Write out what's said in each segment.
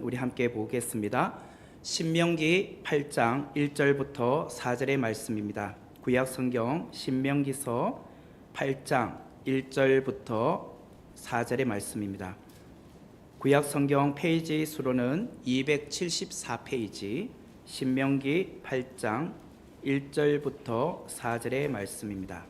우리 함께 보겠습니다. 신명기 8장 1절부터 4절의 말씀입니다. 구약 성경 신명기서 8장 1절부터 4절의 말씀입니다. 구약 성경 페이지 수로는 274페이지, 신명기 8장 1절부터 4절의 말씀입니다.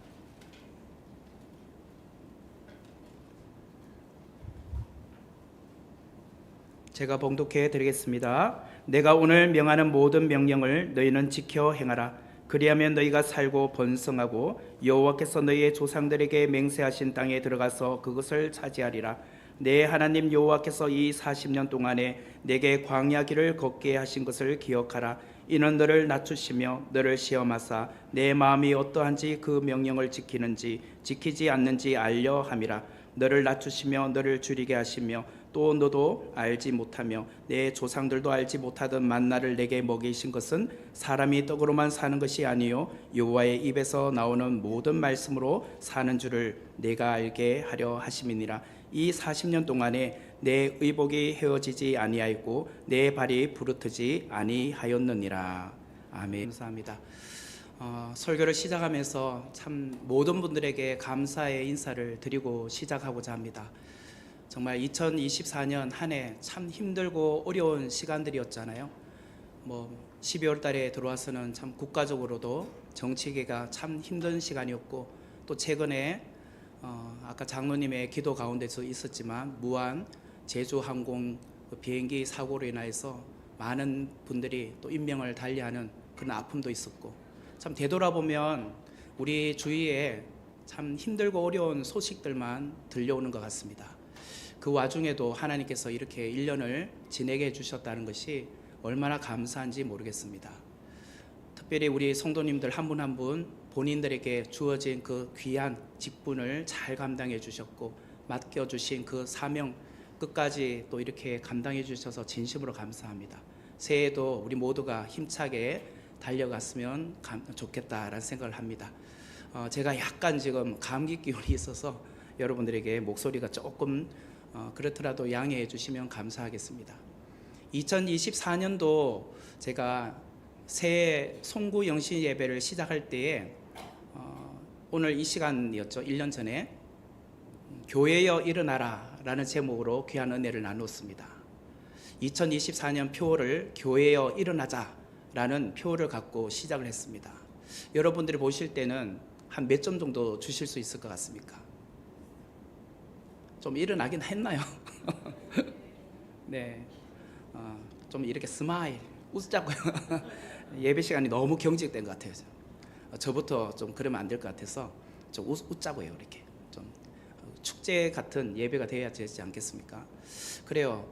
제가 봉독해 드리겠습니다. 내가 오늘 명하는 모든 명령을 너희는 지켜 행하라. 그리하면 너희가 살고 번성하고 여호와께서 너희의 조상들에게 맹세하신 땅에 들어가서 그것을 차지하리라. 내 하나님 여호와께서 이 40년 동안에 내게 광야 길을 걷게 하신 것을 기억하라. 이는 너를 낮추시며 너를 시험하사 내 마음이 어떠한지 그 명령을 지키는지 지키지 않는지 알려 함이라. 너를 낮추시며 너를 줄이게 하시며 또 너도 알지 못하며 내 조상들도 알지 못하던 만나를 내게 먹이신 것은 사람이 떡으로만 사는 것이 아니요 여호와의 입에서 나오는 모든 말씀으로 사는 줄을 내가 알게 하려 하심이니라. 이 40년 동안에 내 의복이 헤어지지 아니하였고 내 발이 부르트지 아니하였느니라. 아멘. 감사합니다. 설교를 시작하면서 참 모든 분들에게 감사의 인사를 드리고 시작하고자 합니다. 정말 2024년 한 해 참 힘들고 어려운 시간들이었잖아요. 12월 달에 들어와서는 참 국가적으로도 정치계가 참 힘든 시간이었고, 또 최근에 아까 장로님의 기도 가운데서 있었지만 무한 제주항공 비행기 사고로 인해서 많은 분들이 또 인명을 달리하는 그런 아픔도 있었고, 참 되돌아보면 우리 주위에 참 힘들고 어려운 소식들만 들려오는 것 같습니다. 그 와중에도 하나님께서 이렇게 1년을 지내게 해주셨다는 것이 얼마나 감사한지 모르겠습니다. 특별히 우리 성도님들 한 분 한 분 본인들에게 주어진 그 귀한 직분을 잘 감당해 주셨고, 맡겨주신 그 사명 끝까지 또 이렇게 감당해 주셔서 진심으로 감사합니다. 새해에도 우리 모두가 힘차게 달려갔으면 좋겠다라는 생각을 합니다. 제가 약간 지금 감기 기운이 있어서 여러분들에게 목소리가 조금 그렇더라도 양해해 주시면 감사하겠습니다. 2024년도 제가 새해 송구 영신 예배를 시작할 때에 오늘 이 시간이었죠. 1년 전에 교회여 일어나라 라는 제목으로 귀한 은혜를 나누었습니다. 2024년 표어를 교회여 일어나자 라는 표어를 갖고 시작을 했습니다. 여러분들이 보실 때는 한 몇 점 정도 주실 수 있을 것 같습니까? 좀 일어나긴 했나요? 네, 좀 이렇게 스마일, 웃자고요. 예배 시간이 너무 경직된 것 같아요. 저부터 좀 그러면 안 될 것 같아서 좀 웃자고요. 이렇게 좀 축제 같은 예배가 되어야 되지 않겠습니까? 그래요.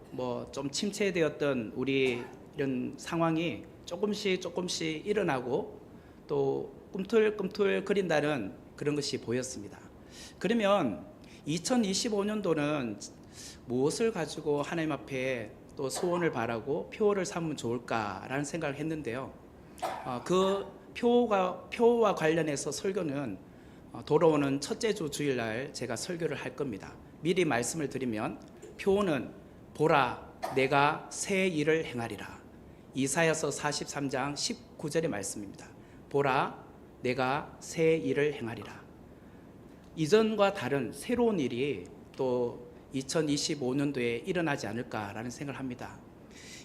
좀 침체되었던 우리 이런 상황이 조금씩 일어나고 또 꿈틀꿈틀 거린다는 그런 것이 보였습니다. 그러면 2025년도는 무엇을 가지고 하나님 앞에 또 소원을 바라고 표를 삼으면 좋을까라는 생각을 했는데요. 그 표와 관련해서 설교는 돌아오는 첫째 주 주일날 제가 설교를 할 겁니다. 미리 말씀을 드리면 표는 보라 내가 새 일을 행하리라. 이사야서 43장 19절의 말씀입니다. 보라 내가 새 일을 행하리라. 이전과 다른 새로운 일이 또 2025년도에 일어나지 않을까라는 생각을 합니다.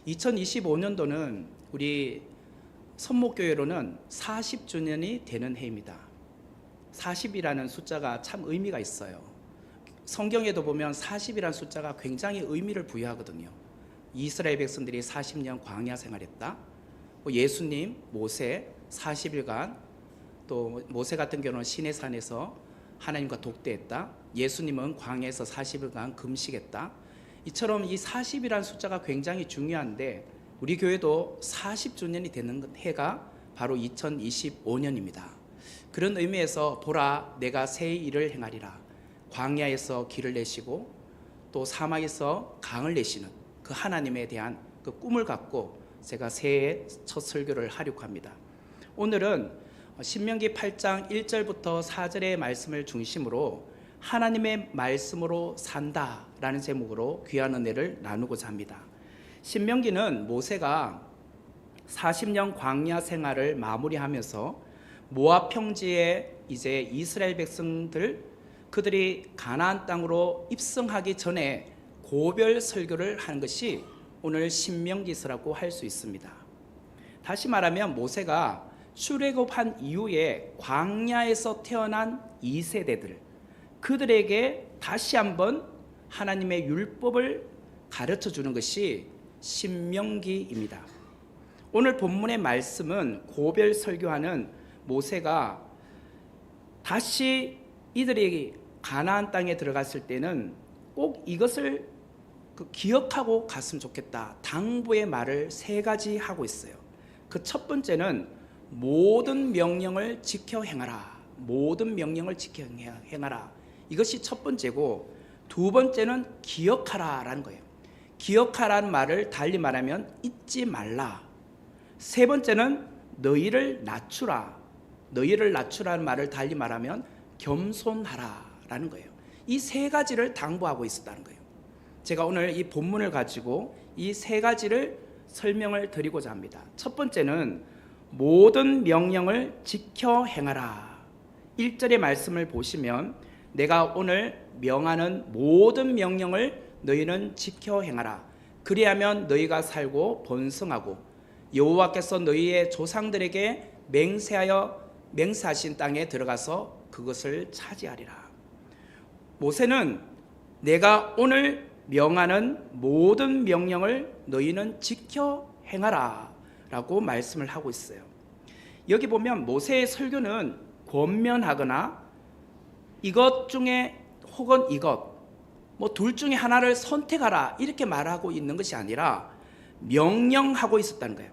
2025년도는 우리 선목교회로는 40주년이 되는 해입니다. 40이라는 숫자가 참 의미가 있어요. 성경에도 보면 40이라는 숫자가 굉장히 의미를 부여하거든요. 이스라엘 백성들이 40년 광야 생활했다. 예수님, 모세 40일간, 또 모세 같은 경우는 시내산에서 하나님과 독대했다. 예수님은 광야에서 40일간 금식했다. 이처럼 이 40이라는 숫자가 굉장히 중요한데 우리 교회도 40주년이 되는 해가 바로 2025년입니다. 그런 의미에서 보라 내가 새 일을 행하리라. 광야에서 길을 내시고 또 사막에서 강을 내시는 그 하나님에 대한 그 꿈을 갖고 제가 새해 첫 설교를 하려고 합니다. 오늘은 신명기 8장 1절부터 4절의 말씀을 중심으로 하나님의 말씀으로 산다라는 제목으로 귀한 은혜를 나누고자 합니다. 신명기는 모세가 40년 광야 생활을 마무리하면서 모압 평지에 이제 이스라엘 백성들 그들이 가나안 땅으로 입성하기 전에 고별 설교를 하는 것이 오늘 신명기서라고 할 수 있습니다. 다시 말하면 모세가 출애굽한 이후에 광야에서 태어난 2세대들 그들에게 다시 한번 하나님의 율법을 가르쳐 주는 것이 신명기입니다. 오늘 본문의 말씀은 고별 설교하는 모세가 다시 이들이 가나안 땅에 들어갔을 때는 꼭 이것을 기억하고 갔으면 좋겠다. 당부의 말을 3가지 하고 있어요. 그 첫 번째는 모든 명령을 지켜 행하라. 모든 명령을 지켜 행하라. 이것이 첫 번째고, 두 번째는 기억하라라는 거예요. 기억하라는 말을 달리 말하면 잊지 말라. 세 번째는 너희를 낮추라. 너희를 낮추라는 말을 달리 말하면 겸손하라라는 거예요. 이 3가지를 당부하고 있었다는 거예요. 제가 오늘 이 본문을 가지고 이 3가지를 설명을 드리고자 합니다. 첫 번째는 모든 명령을 지켜 행하라. 1절의 말씀을 보시면 내가 오늘 명하는 모든 명령을 너희는 지켜 행하라. 그리하면 너희가 살고 번성하고 여호와께서 너희의 조상들에게 맹세하신 땅에 들어가서 그것을 차지하리라. 모세는 내가 오늘 명하는 모든 명령을 너희는 지켜 행하라 라고 말씀을 하고 있어요. 여기 보면 모세의 설교는 권면하거나 이것 중에 혹은 이것 둘 중에 하나를 선택하라 이렇게 말하고 있는 것이 아니라 명령하고 있었다는 거예요.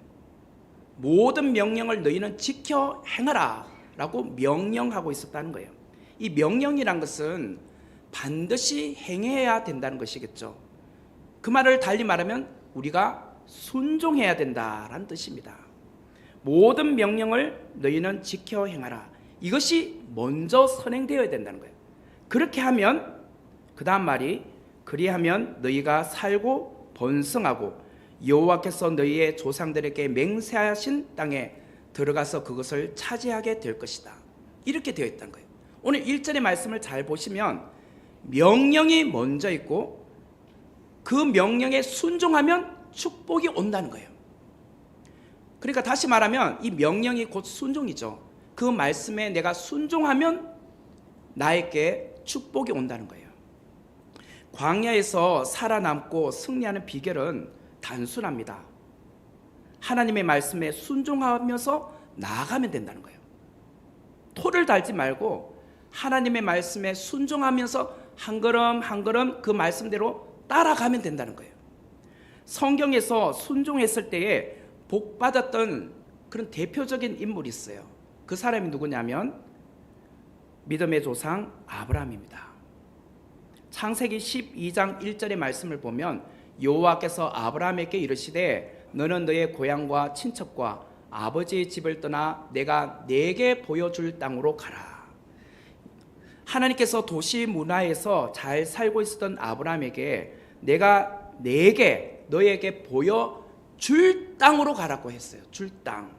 모든 명령을 너희는 지켜 행하라 라고 명령하고 있었다는 거예요. 이 명령이란 것은 반드시 행해야 된다는 것이겠죠. 그 말을 달리 말하면 우리가 순종해야 된다라는 뜻입니다. 모든 명령을 너희는 지켜 행하라. 이것이 먼저 선행되어야 된다는 거예요. 그렇게 하면 그 다음 말이 그리하면 너희가 살고 번성하고 여호와께서 너희의 조상들에게 맹세하신 땅에 들어가서 그것을 차지하게 될 것이다. 이렇게 되어 있다는 거예요. 오늘 1절의 말씀을 잘 보시면 명령이 먼저 있고 그 명령에 순종하면 축복이 온다는 거예요. 그러니까 다시 말하면 이 명령이 곧 순종이죠. 그 말씀에 내가 순종하면 나에게 축복이 온다는 거예요. 광야에서 살아남고 승리하는 비결은 단순합니다. 하나님의 말씀에 순종하면서 나아가면 된다는 거예요. 토를 달지 말고 하나님의 말씀에 순종하면서 한 걸음 한 걸음 그 말씀대로 따라가면 된다는 거예요. 성경에서 순종했을 때에 복 받았던 그런 대표적인 인물이 있어요. 그 사람이 누구냐면 믿음의 조상 아브라함입니다. 창세기 12장 1절의 말씀을 보면 여호와께서 아브라함에게 이르시되 너는 너의 고향과 친척과 아버지의 집을 떠나 내가 네게 보여줄 땅으로 가라. 하나님께서 도시 문화에서 잘 살고 있었던 아브라함에게 내가 너에게 보여줄 땅으로 가라고 했어요. 줄 땅.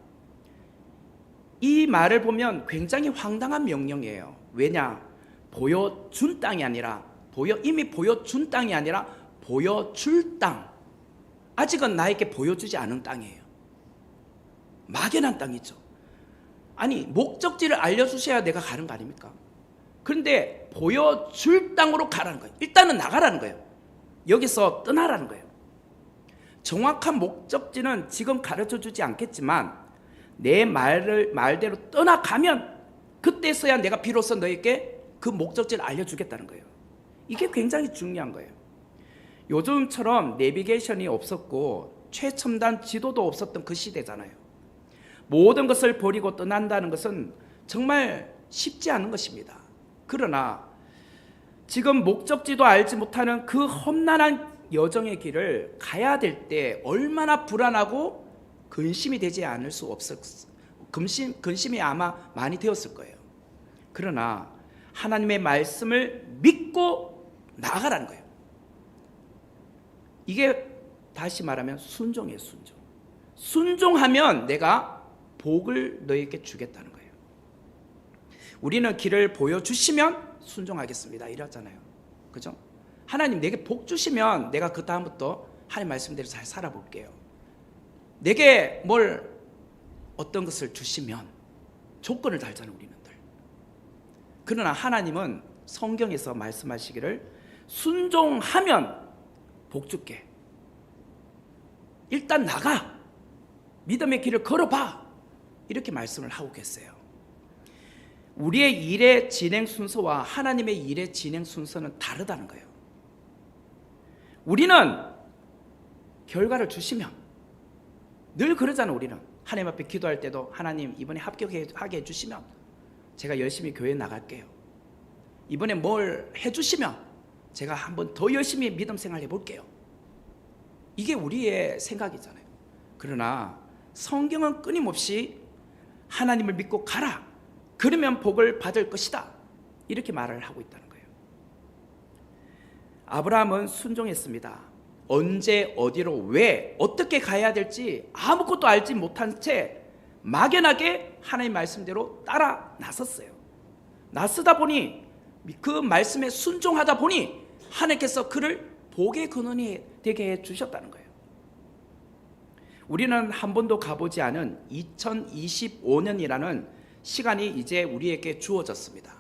이 말을 보면 굉장히 황당한 명령이에요. 왜냐? 보여준 땅이 아니라 이미 보여준 땅이 아니라 보여줄 땅. 아직은 나에게 보여주지 않은 땅이에요. 막연한 땅이죠. 아니 목적지를 알려주셔야 내가 가는 거 아닙니까? 그런데 보여줄 땅으로 가라는 거예요. 일단은 나가라는 거예요. 여기서 떠나라는 거예요. 정확한 목적지는 지금 가르쳐주지 않겠지만 내 말대로 떠나가면 그때서야 내가 비로소 너에게 그 목적지를 알려주겠다는 거예요. 이게 굉장히 중요한 거예요. 요즘처럼 내비게이션이 없었고 최첨단 지도도 없었던 그 시대잖아요. 모든 것을 버리고 떠난다는 것은 정말 쉽지 않은 것입니다. 그러나 지금 목적지도 알지 못하는 그 험난한 여정의 길을 가야 될 때 얼마나 불안하고 근심이 되지 않을 수 없었어요. 근심이 아마 많이 되었을 거예요. 그러나 하나님의 말씀을 믿고 나아가라는 거예요. 이게 다시 말하면 순종이에요. 순종하면 내가 복을 너에게 주겠다는 거예요. 우리는 길을 보여주시면 순종하겠습니다 이러잖아요. 그죠? 하나님 내게 복 주시면 내가 그 다음부터 하나님 말씀대로 잘 살아볼게요. 내게 어떤 것을 주시면 조건을 달잖아요 우리는들. 그러나 하나님은 성경에서 말씀하시기를 순종하면 복 줄게. 일단 나가. 믿음의 길을 걸어봐. 이렇게 말씀을 하고 계세요. 우리의 일의 진행 순서와 하나님의 일의 진행 순서는 다르다는 거예요. 우리는 결과를 주시면 늘 그러잖아요. 우리는 하나님 앞에 기도할 때도 하나님 이번에 합격하게 해주시면 제가 열심히 교회에 나갈게요. 이번에 뭘 해주시면 제가 한번 더 열심히 믿음 생활 해볼게요. 이게 우리의 생각이잖아요. 그러나 성경은 끊임없이 하나님을 믿고 가라. 그러면 복을 받을 것이다. 이렇게 말을 하고 있다는 거예요. 아브라함은 순종했습니다. 언제 어디로 왜 어떻게 가야 될지 아무것도 알지 못한 채 막연하게 하나님 말씀대로 따라 나섰어요. 나서다 보니 그 말씀에 순종하다 보니 하나님께서 그를 복의 근원이 되게 해주셨다는 거예요. 우리는 한 번도 가보지 않은 2025년이라는 시간이 이제 우리에게 주어졌습니다.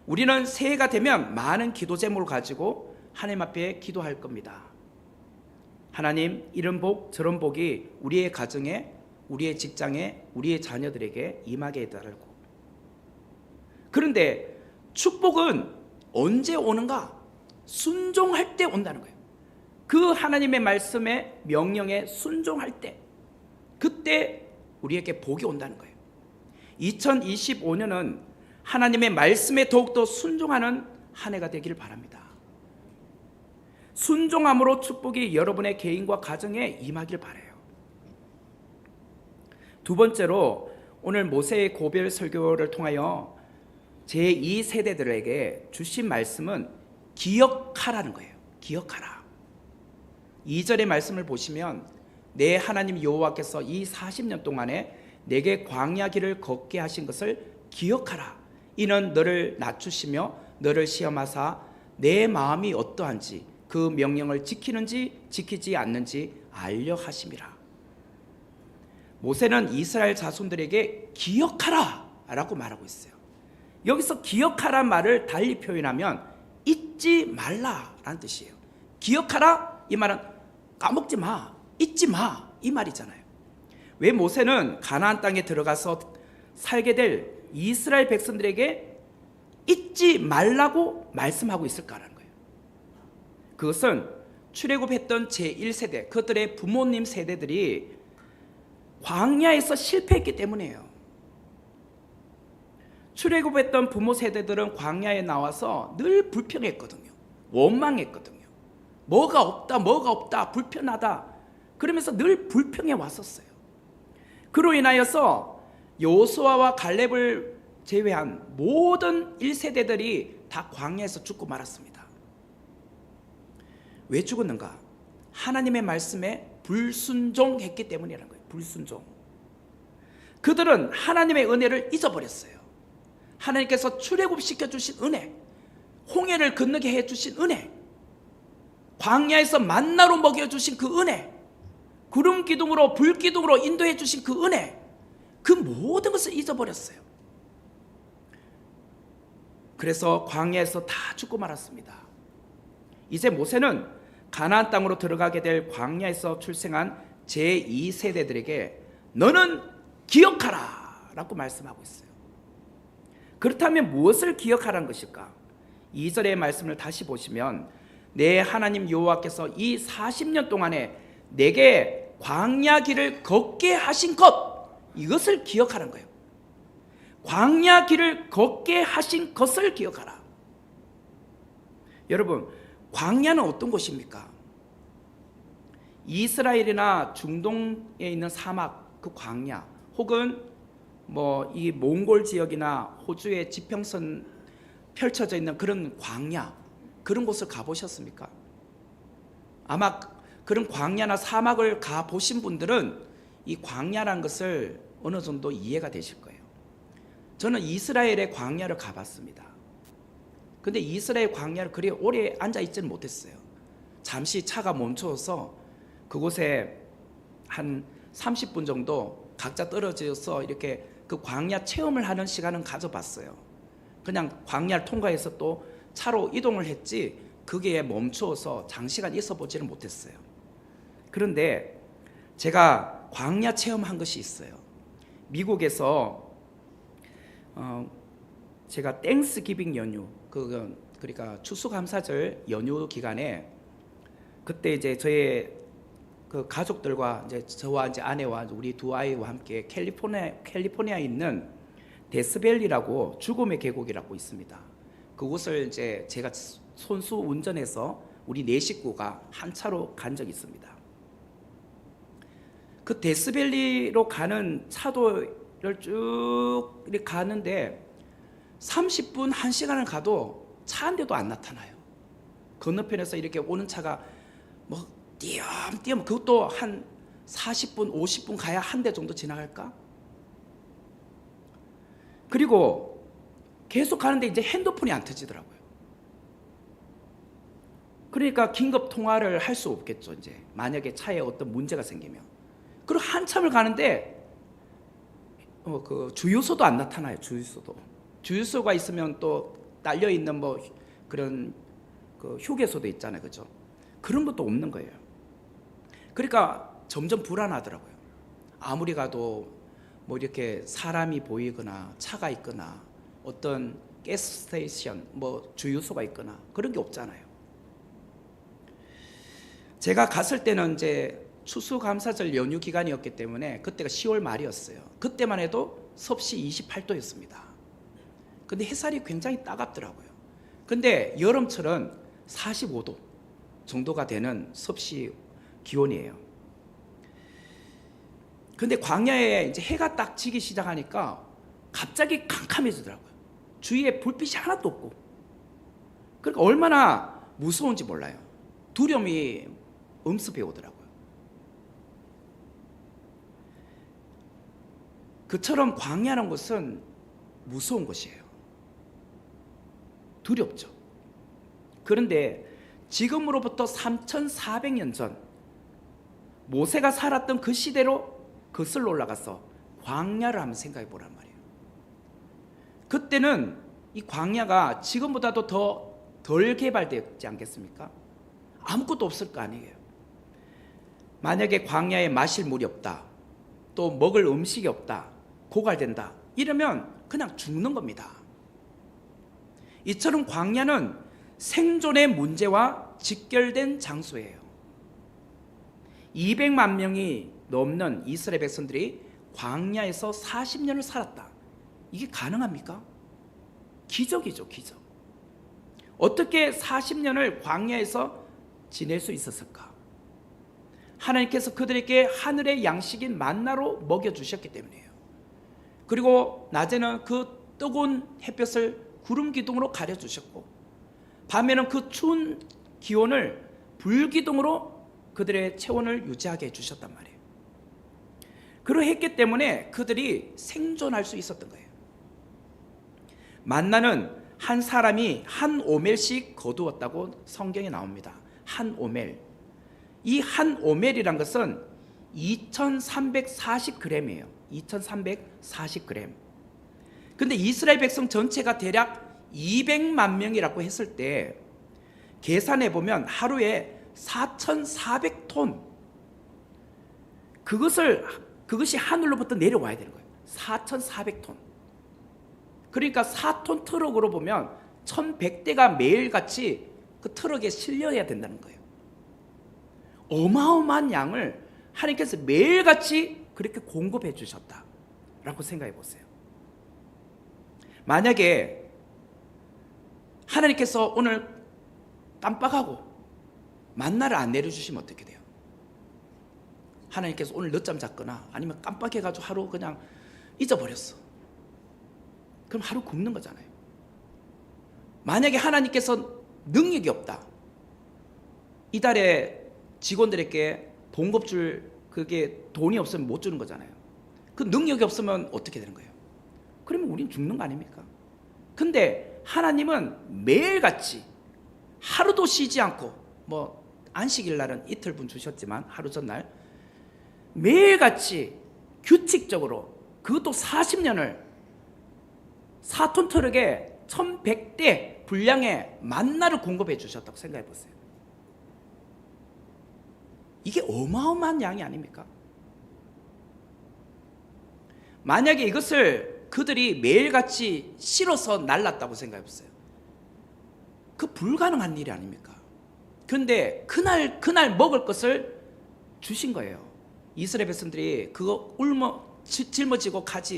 우리는 새해가 되면 많은 기도 제목을 가지고 하나님 앞에 기도할 겁니다. 하나님 이런 복 저런 복이 우리의 가정에 우리의 직장에 우리의 자녀들에게 임하게 해달라고. 그런데 축복은 언제 오는가? 순종할 때 온다는 거예요. 그 하나님의 말씀에 명령에 순종할 때 그때 우리에게 복이 온다는 거예요. 2025년은 하나님의 말씀에 더욱더 순종하는 한 해가 되기를 바랍니다. 순종함으로 축복이 여러분의 개인과 가정에 임하길 바라요. 두 번째로 오늘 모세의 고별 설교를 통하여 제2세대들에게 주신 말씀은 기억하라는 거예요. 기억하라. 2절의 말씀을 보시면 내 하나님 여호와께서 이 40년 동안에 내게 광야 길을 걷게 하신 것을 기억하라. 이는 너를 낮추시며 너를 시험하사 내 마음이 어떠한지 그 명령을 지키는지 지키지 않는지 알려 하심이라. 모세는 이스라엘 자손들에게 기억하라 라고 말하고 있어요. 여기서 기억하라 말을 달리 표현하면 잊지 말라라는 뜻이에요. 기억하라 이 말은 까먹지 마, 잊지 마 이 말이잖아요. 왜 모세는 가나안 땅에 들어가서 살게 될 이스라엘 백성들에게 잊지 말라고 말씀하고 있을까라는 거예요. 그것은 출애굽했던 제1세대 그들의 부모님 세대들이 광야에서 실패했기 때문이에요. 출애굽했던 부모 세대들은 광야에 나와서 늘 불평했거든요. 원망했거든요. 뭐가 없다 불편하다 그러면서 늘 불평해 왔었어요. 그로 인하여서 여호수아와 갈렙을 제외한 모든 1세대들이 다 광야에서 죽고 말았습니다. 왜 죽었는가? 하나님의 말씀에 불순종했기 때문이라는 거예요. 불순종. 그들은 하나님의 은혜를 잊어버렸어요. 하나님께서 출애굽시켜 주신 은혜, 홍해를 건너게 해주신 은혜, 광야에서 만나로 먹여주신 그 은혜, 구름 기둥으로 불 기둥으로 인도해 주신 그 은혜, 그 모든 것을 잊어버렸어요. 그래서 광야에서 다 죽고 말았습니다. 이제 모세는 가나안 땅으로 들어가게 될 광야에서 출생한 제2세대들에게 너는 기억하라 라고 말씀하고 있어요. 그렇다면 무엇을 기억하라는 것일까? 2절의 말씀을 다시 보시면 내 하나님 여호와께서 이 40년 동안에 내게 광야 길을 걷게 하신 것, 이것을 기억하라는 거예요. 광야 길을 걷게 하신 것을 기억하라. 여러분, 광야는 어떤 곳입니까? 이스라엘이나 중동에 있는 사막, 그 광야, 혹은 이 몽골 지역이나 호주의 지평선 펼쳐져 있는 그런 광야, 그런 곳을 가보셨습니까? 아마 그런 광야나 사막을 가 보신 분들은 이 광야라는 것을 어느 정도 이해가 되실 거예요. 저는 이스라엘의 광야를 가봤습니다. 근데 이스라엘 광야를 그리 오래 앉아 있지는 못했어요. 잠시 차가 멈춰서 그곳에 한 30분 정도 각자 떨어져서 이렇게 그 광야 체험을 하는 시간은 가져봤어요. 그냥 광야를 통과해서 또 차로 이동을 했지 거기에 멈추어서 장시간 있어 보지는 못했어요. 그런데 제가 광야 체험한 것이 있어요. 미국에서 제가 땡스기빙 연휴, 그러니까 추수감사절 연휴 기간에 그때 이제 저의 그 가족들과 이제 저와 이제 아내와 우리 두 아이와 함께 캘리포니아에 있는 데스밸리라고 죽음의 계곡이라고 있습니다. 그곳을 이제 제가 손수 운전해서 우리 네 식구가 한 차로 간 적이 있습니다. 그 데스밸리로 가는 차도를 쭉 이렇게 가는데 30분, 1시간을 가도 차 한 대도 안 나타나요. 건너편에서 이렇게 오는 차가 뭐 띄엄띄엄, 그것도 한 40분, 50분 가야 한 대 정도 지나갈까? 그리고 계속 가는데 이제 핸드폰이 안 터지더라고요. 그러니까 긴급 통화를 할 수 없겠죠. 이제 만약에 차에 어떤 문제가 생기면. 그리고 한참을 가는데 그 주유소도 안 나타나요. 주유소가 있으면 또 딸려 있는 뭐 그런 그 휴게소도 있잖아요, 그죠? 그런 것도 없는 거예요. 그러니까 점점 불안하더라고요. 아무리 가도 뭐 이렇게 사람이 보이거나 차가 있거나 어떤 가스 스테이션, 뭐 주유소가 있거나 그런 게 없잖아요. 제가 갔을 때는 이제 추수감사절 연휴 기간이었기 때문에 그때가 10월 말이었어요. 그때만 해도 섭씨 28도였습니다. 근데 햇살이 굉장히 따갑더라고요. 근데 여름철은 45도 정도가 되는 섭씨 기온이에요. 근데 광야에 이제 해가 딱 지기 시작하니까 갑자기 캄캄해지더라고요. 주위에 불빛이 하나도 없고. 그러니까 얼마나 무서운지 몰라요. 두려움이 엄습해 오더라고요. 그처럼 광야라는 것은 무서운 곳이에요. 두렵죠. 그런데 지금으로부터 3,400년 전 모세가 살았던 그 시대로 거슬러 올라가서 광야를 한번 생각해 보란 말이에요. 그때는 이 광야가 지금보다도 덜 개발되었지 않겠습니까? 아무것도 없을 거 아니에요. 만약에 광야에 마실 물이 없다, 또 먹을 음식이 없다, 고갈된다, 이러면 그냥 죽는 겁니다. 이처럼 광야는 생존의 문제와 직결된 장소예요. 200만 명이 넘는 이스라엘 백성들이 광야에서 40년을 살았다. 이게 가능합니까? 기적이죠, 기적. 어떻게 40년을 광야에서 지낼 수 있었을까? 하나님께서 그들에게 하늘의 양식인 만나로 먹여주셨기 때문이에요. 그리고 낮에는 그 뜨거운 햇볕을 구름 기둥으로 가려주셨고, 밤에는 그 추운 기온을 불기둥으로 그들의 체온을 유지하게 해주셨단 말이에요. 그러했기 때문에 그들이 생존할 수 있었던 거예요. 만나는 한 사람이 한 오멜씩 거두었다고 성경에 나옵니다. 한 오멜. 이 한 오멜이란 것은 2340g이에요. 2340g. 근데 이스라엘 백성 전체가 대략 200만 명이라고 했을 때 계산해 보면 하루에 4,400톤, 그것이 하늘로부터 내려와야 되는 거예요. 4,400톤. 그러니까 4톤 트럭으로 보면 1,100대가 매일같이 그 트럭에 실려야 된다는 거예요. 어마어마한 양을 하나님께서 매일같이 그렇게 공급해 주셨다라고 생각해 보세요. 만약에 하나님께서 오늘 깜빡하고 만나를 안 내려주시면 어떻게 돼요? 하나님께서 오늘 늦잠 잤거나 아니면 깜빡해가지고 하루 그냥 잊어버렸어. 그럼 하루 굶는 거잖아요. 만약에 하나님께서 능력이 없다, 이달에 직원들에게 봉급줄 그게 돈이 없으면 못 주는 거잖아요. 그 능력이 없으면 어떻게 되는 거예요? 그러면 우린 죽는 거 아닙니까? 근데 하나님은 매일같이 하루도 쉬지 않고, 뭐 안식일 날은 이틀분 주셨지만 하루 전날 매일같이 규칙적으로, 그것도 40년을 4톤 트럭에 1100대 분량의 만나를 공급해 주셨다고 생각해 보세요. 이게 어마어마한 양이 아닙니까? 만약에 이것을 그들이 매일같이 실어서 날랐다고 생각해 보세요. 그 불가능한 일이 아닙니까? 그런데 그날 먹을 것을 주신 거예요. 이스라엘 백성들이 그거 짊어지고 갈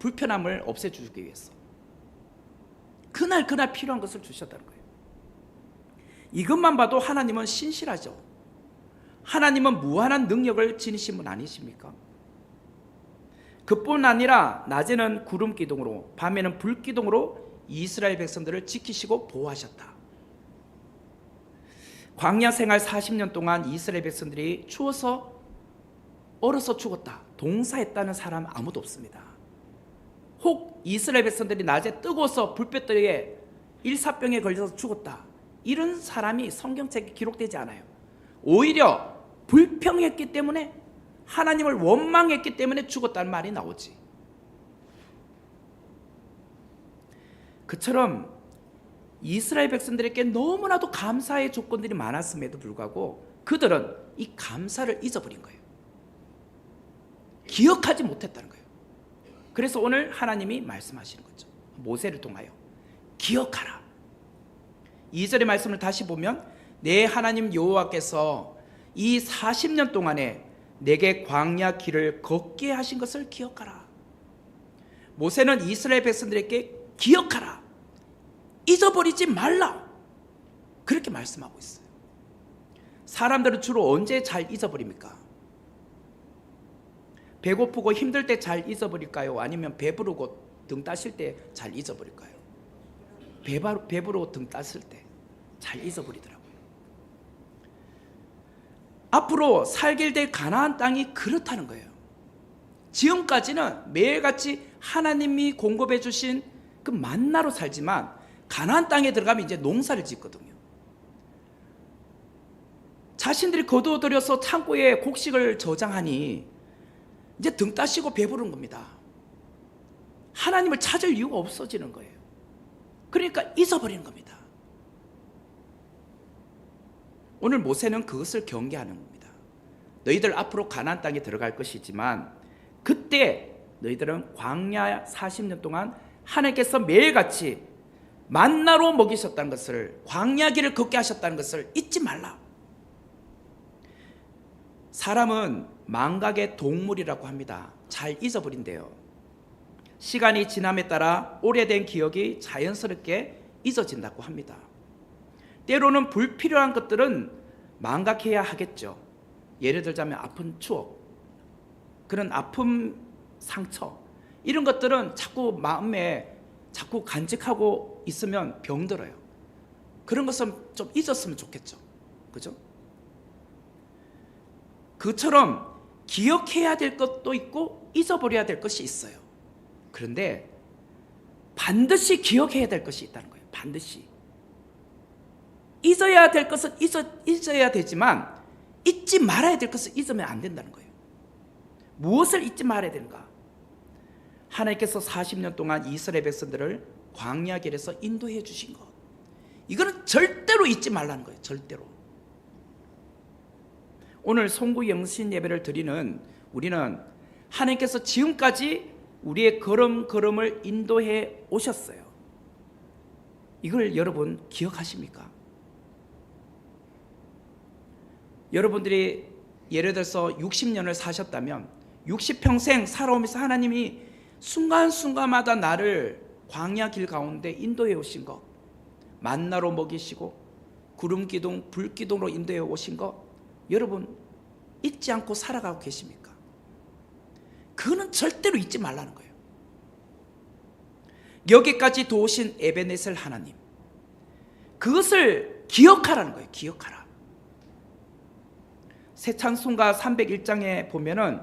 불편함을 없애주기 위해서 그날 필요한 것을 주셨다는 거예요. 이것만 봐도 하나님은 신실하죠. 하나님은 무한한 능력을 지니신 분 아니십니까? 그뿐 아니라 낮에는 구름 기둥으로 밤에는 불 기둥으로 이스라엘 백성들을 지키시고 보호하셨다. 광야 생활 40년 동안 이스라엘 백성들이 추워서 얼어서 죽었다, 동사했다는 사람 아무도 없습니다. 혹 이스라엘 백성들이 낮에 뜨거워서 불볕더위에 일사병에 걸려서 죽었다, 이런 사람이 성경책에 기록되지 않아요. 오히려 불평했기 때문에, 하나님을 원망했기 때문에 죽었다는 말이 나오지. 그처럼 이스라엘 백성들에게 너무나도 감사의 조건들이 많았음에도 불구하고 그들은 이 감사를 잊어버린 거예요. 기억하지 못했다는 거예요. 그래서 오늘 하나님이 말씀하시는 거죠. 모세를 통하여 기억하라. 2절의 말씀을 다시 보면, 내 하나님 여호와께서 이 40년 동안에 내게 광야 길을 걷게 하신 것을 기억하라. 모세는 이스라엘 백성들에게 기억하라, 잊어버리지 말라, 그렇게 말씀하고 있어요. 사람들은 주로 언제 잘 잊어버립니까? 배고프고 힘들 때 잘 잊어버릴까요? 아니면 배부르고 등 따실 때 잘 잊어버릴까요? 배부르고 등 땄을 때 잘 잊어버리더라고요. 앞으로 살게 될 가나안 땅이 그렇다는 거예요. 지금까지는 매일같이 하나님이 공급해 주신 그 만나로 살지만, 가나안 땅에 들어가면 이제 농사를 짓거든요. 자신들이 거두어들여서 창고에 곡식을 저장하니 이제 등 따시고 배부른 겁니다. 하나님을 찾을 이유가 없어지는 거예요. 그러니까 잊어버리는 겁니다. 오늘 모세는 그것을 경계하는 겁니다. 너희들 앞으로 가나안 땅에 들어갈 것이지만 그때 너희들은 광야 40년 동안 하나님께서 매일같이 만나로 먹이셨다는 것을, 광야 길을 걷게 하셨다는 것을 잊지 말라. 사람은 망각의 동물이라고 합니다. 잘 잊어버린대요. 시간이 지남에 따라 오래된 기억이 자연스럽게 잊어진다고 합니다. 때로는 불필요한 것들은 망각해야 하겠죠. 예를 들자면 아픈 추억, 그런 아픔, 상처, 이런 것들은 자꾸 마음에 자꾸 간직하고 있으면 병들어요. 그런 것은 좀 잊었으면 좋겠죠. 그죠? 그처럼 기억해야 될 것도 있고 잊어버려야 될 것이 있어요. 그런데 반드시 기억해야 될 것이 있다는 거예요. 반드시. 잊어야 될 것은 잊어야 되지만 잊지 말아야 될 것을 잊으면 안 된다는 거예요. 무엇을 잊지 말아야 되는가? 하나님께서 40년 동안 이스라엘 백성들을 광야 길에서 인도해 주신 것, 이거는 절대로 잊지 말라는 거예요. 절대로. 오늘 송구 영신 예배를 드리는 우리는 하나님께서 지금까지 우리의 걸음걸음을 인도해 오셨어요. 이걸 여러분 기억하십니까? 여러분들이 예를 들어서 60년을 사셨다면 60평생 살아오면서 하나님이 순간순간마다 나를 광야 길 가운데 인도해 오신 것, 만나로 먹이시고 구름기둥, 불기둥으로 인도해 오신 것, 여러분 잊지 않고 살아가고 계십니까? 그거는 절대로 잊지 말라는 거예요. 여기까지 도우신 에베네셀 하나님, 그것을 기억하라는 거예요. 기억하라. 새 찬송가 301장에 보면은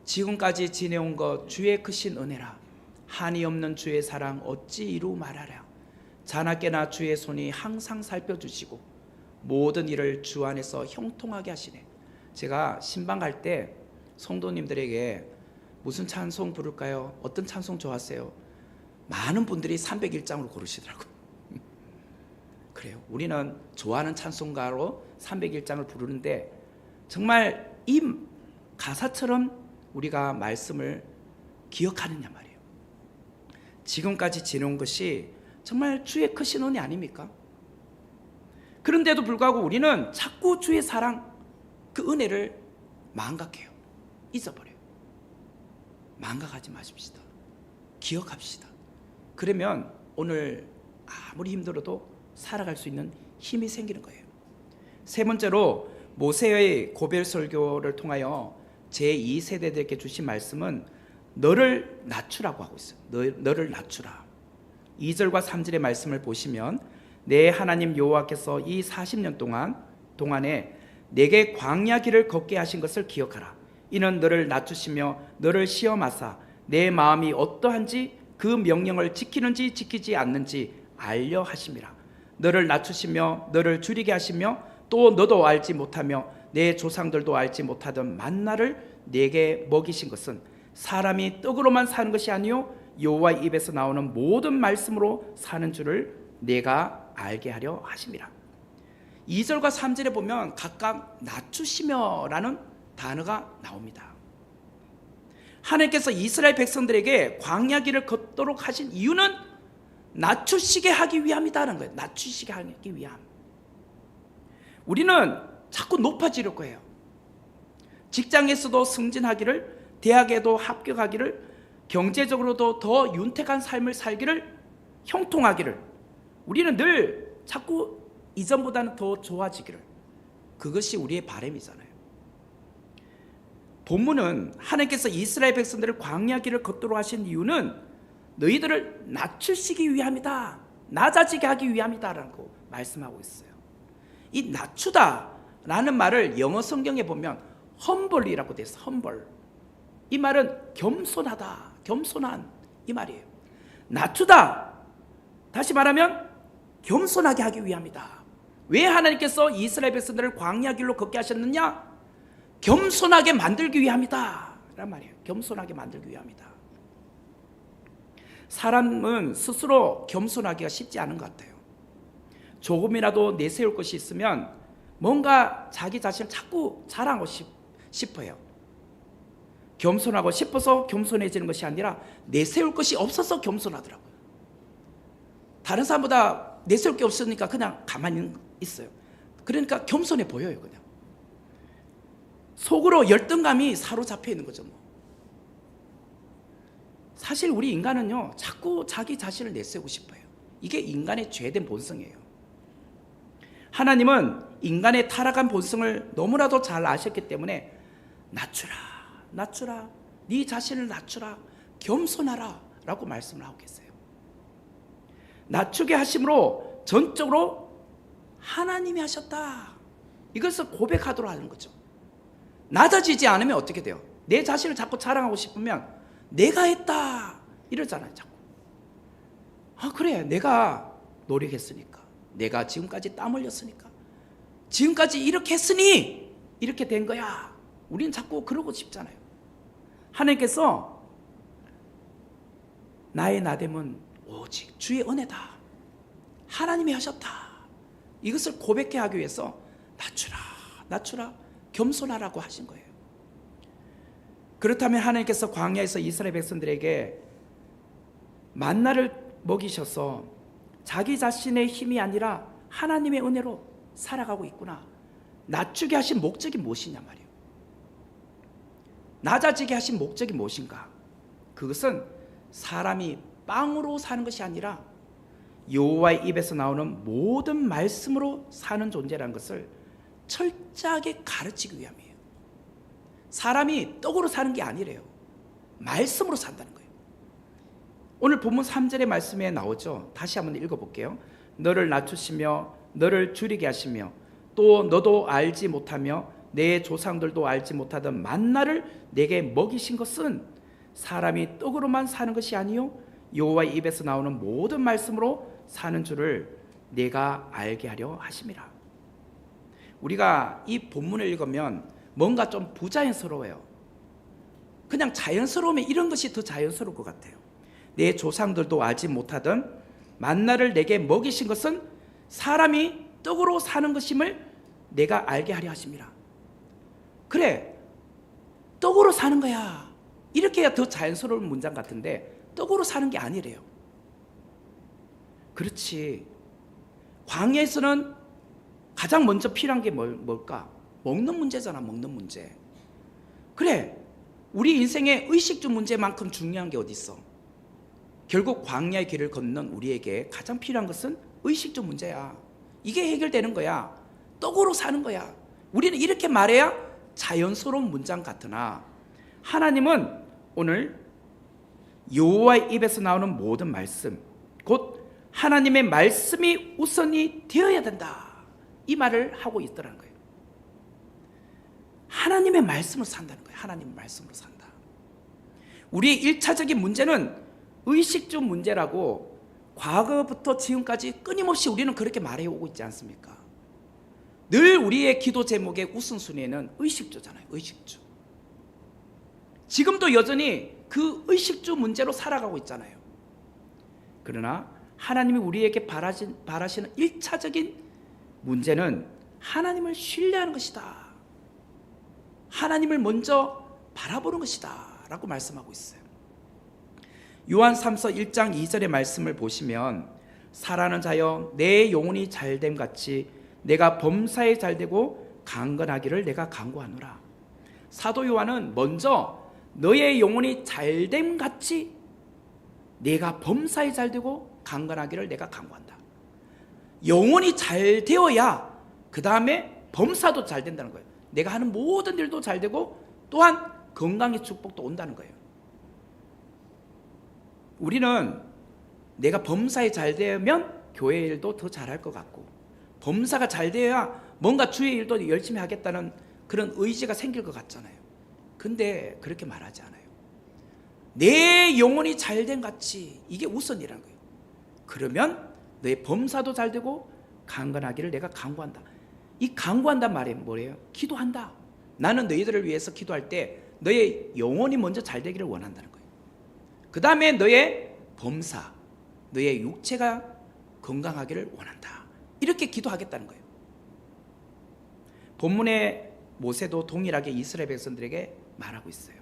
지금까지 지내온 것 주의 크신 은혜라, 한이 없는 주의 사랑 어찌 이루 말하랴. 자나깨나 주의 손이 항상 살펴주시고 모든 일을 주 안에서 형통하게 하시네. 제가 신방 갈 때 성도님들에게 무슨 찬송 부를까요? 어떤 찬송 좋아하세요? 많은 분들이 301장으로 고르시더라고요. 그래요. 우리는 좋아하는 찬송가로 301장을 부르는데 정말 이 가사처럼 우리가 말씀을 기억하느냐 말이에요. 지금까지 지내온 것이 정말 주의 크신 은혜 아닙니까? 그런데도 불구하고 우리는 자꾸 주의 사랑, 그 은혜를 망각해요. 잊어버려요. 망각하지 마십시다. 기억합시다. 그러면 오늘 아무리 힘들어도 살아갈 수 있는 힘이 생기는 거예요. 세 번째로 모세의 고별 설교를 통하여 제2세대들에게 주신 말씀은 너를 낮추라고 하고 있어요. 너를 낮추라. 2절과 3절의 말씀을 보시면 내 하나님 여호와께서 이 40년 동안에 내게 광야 길을 걷게 하신 것을 기억하라. 이는 너를 낮추시며 너를 시험하사 내 마음이 어떠한지 그 명령을 지키는지 지키지 않는지 알려 하심이라. 너를 낮추시며 너를 줄이게 하시며 또 너도 알지 못하며 내 조상들도 알지 못하던 만나를 내게 먹이신 것은 사람이 떡으로만 사는 것이 아니요 여호와의 입에서 나오는 모든 말씀으로 사는 줄을 내가 알게 하려 하심이라. 2절과 3절에 보면 각각 낮추시며라는 단어가 나옵니다. 하나님께서 이스라엘 백성들에게 광야 길을 걷도록 하신 이유는 낮추시게 하기 위함이다라는 거예요. 낮추시게 하기 위함. 우리는 자꾸 높아지려고 거예요. 직장에서도 승진하기를, 대학에도 합격하기를, 경제적으로도 더 윤택한 삶을 살기를, 형통하기를, 우리는 늘 자꾸 이전보다는 더 좋아지기를, 그것이 우리의 바람이잖아요. 본문은 하나님께서 이스라엘 백성들을 광야 길을 걷도록 하신 이유는 너희들을 낮추시기 위함이다, 낮아지게 하기 위함이다라고 말씀하고 있어요. 이 낮추다라는 말을 영어 성경에 보면 humble이라고 되어 있어요. humble. 이 말은 겸손하다, 겸손한 이 말이에요. 낮추다, 다시 말하면 겸손하게 하기 위함이다. 왜 하나님께서 이스라엘 백성들을 광야 길로 걷게 하셨느냐? 겸손하게 만들기 위함이다 라는 말이에요. 겸손하게 만들기 위함이다. 사람은 스스로 겸손하기가 쉽지 않은 것 같아요. 조금이라도 내세울 것이 있으면 뭔가 자기 자신을 자꾸 자랑하고 싶어요. 겸손하고 싶어서 겸손해지는 것이 아니라 내세울 것이 없어서 겸손하더라고요. 다른 사람보다 내세울 게 없으니까 그냥 가만히 있어요. 그러니까 겸손해 보여요. 그냥 속으로 열등감이 사로잡혀 있는 거죠. 사실 우리 인간은요, 자꾸 자기 자신을 내세우고 싶어요. 이게 인간의 죄된 본성이에요. 하나님은 인간의 타락한 본성을 너무나도 잘 아셨기 때문에 낮추라, 낮추라, 네 자신을 낮추라, 겸손하라 라고 말씀을 하고 계세요. 낮추게 하심으로 전적으로 하나님이 하셨다, 이것을 고백하도록 하는 거죠. 낮아지지 않으면 어떻게 돼요? 내 자신을 자꾸 자랑하고 싶으면 내가 했다 이러잖아요. 자꾸. 그래, 내가 노력했으니까, 내가 지금까지 땀 흘렸으니까, 지금까지 이렇게 했으니 이렇게 된 거야. 우리는 자꾸 그러고 싶잖아요. 하나님께서 나의 나됨은 오직 주의 은혜다, 하나님이 하셨다, 이것을 고백해 하기 위해서 낮추라, 낮추라, 겸손하라고 하신 거예요. 그렇다면 하나님께서 광야에서 이스라엘 백성들에게 만나를 먹이셔서 자기 자신의 힘이 아니라 하나님의 은혜로 살아가고 있구나, 낮추게 하신 목적이 무엇이냐 말이에요. 낮아지게 하신 목적이 무엇인가? 그것은 사람이 빵으로 사는 것이 아니라 여호와의 입에서 나오는 모든 말씀으로 사는 존재라는 것을 철저하게 가르치기 위함이에요. 사람이 떡으로 사는 게 아니래요. 말씀으로 산다는 거예요. 오늘 본문 3절의 말씀에 나오죠. 다시 한번 읽어볼게요. 너를 낮추시며 너를 줄이게 하시며 또 너도 알지 못하며 내 조상들도 알지 못하던 만나를 내게 먹이신 것은 사람이 떡으로만 사는 것이 아니요 여호와의 입에서 나오는 모든 말씀으로 사는 줄을 내가 알게 하려 하심이라. 우리가 이 본문을 읽으면 뭔가 좀 부자연스러워요. 그냥 자연스러우면 이런 것이 더 자연스러울 것 같아요. 내 조상들도 알지 못하던 만나를 내게 먹이신 것은 사람이 떡으로 사는 것임을 내가 알게 하려 하심이라. 그래, 떡으로 사는 거야. 이렇게 해야 더 자연스러운 문장 같은데 떡으로 사는 게 아니래요. 그렇지. 광야에서는 가장 먼저 필요한 게 뭘까? 먹는 문제잖아. 먹는 문제. 그래, 우리 인생의 의식주 문제만큼 중요한 게 어디 있어? 결국 광야의 길을 걷는 우리에게 가장 필요한 것은 의식주 문제야. 이게 해결되는 거야. 떡으로 사는 거야. 우리는 이렇게 말해야 자연스러운 문장 같으나 하나님은 오늘 여호와의 입에서 나오는 모든 말씀, 곧 하나님의 말씀이 우선이 되어야 된다, 이 말을 하고 있더라는 거예요. 하나님의 말씀을 산다는 거예요. 하나님의 말씀으로 산다. 우리의 1차적인 문제는 의식주 문제라고 과거부터 지금까지 끊임없이 우리는 그렇게 말해오고 있지 않습니까? 늘 우리의 기도 제목의 우선순위에는 의식주잖아요. 의식주. 지금도 여전히 그 의식주 문제로 살아가고 있잖아요. 그러나 하나님이 우리에게 바라시는 1차적인 문제는 하나님을 신뢰하는 것이다. 하나님을 먼저 바라보는 것이다 라고 말씀하고 있어요. 요한 3서 1장 2절의 말씀을 보시면 사랑하는 자여 내 영혼이 잘됨 같이 내가 범사에 잘되고 강건하기를 내가 간구하노라. 사도 요한은 먼저 너의 영혼이 잘됨 같이 내가 범사에 잘되고 강건하기를 내가 간구한다. 영혼이 잘 되어야 그 다음에 범사도 잘 된다는 거예요. 내가 하는 모든 일도 잘 되고 또한 건강의 축복도 온다는 거예요. 우리는 내가 범사에 잘 되면 교회 일도 더 잘할 것 같고 범사가 잘 되어야 뭔가 주의 일도 열심히 하겠다는 그런 의지가 생길 것 같잖아요. 근데 그렇게 말하지 않아요. 내 영혼이 잘된 같이, 이게 우선이라는 거예요. 그러면 너의 범사도 잘 되고 강건하기를 내가 간구한다. 이 간구한단 말이 뭐예요? 기도한다. 나는 너희들을 위해서 기도할 때 너의 영혼이 먼저 잘 되기를 원한다는 거예요. 그 다음에 너의 범사, 너의 육체가 건강하기를 원한다. 이렇게 기도하겠다는 거예요. 본문의 모세도 동일하게 이스라엘 백성들에게 말하고 있어요.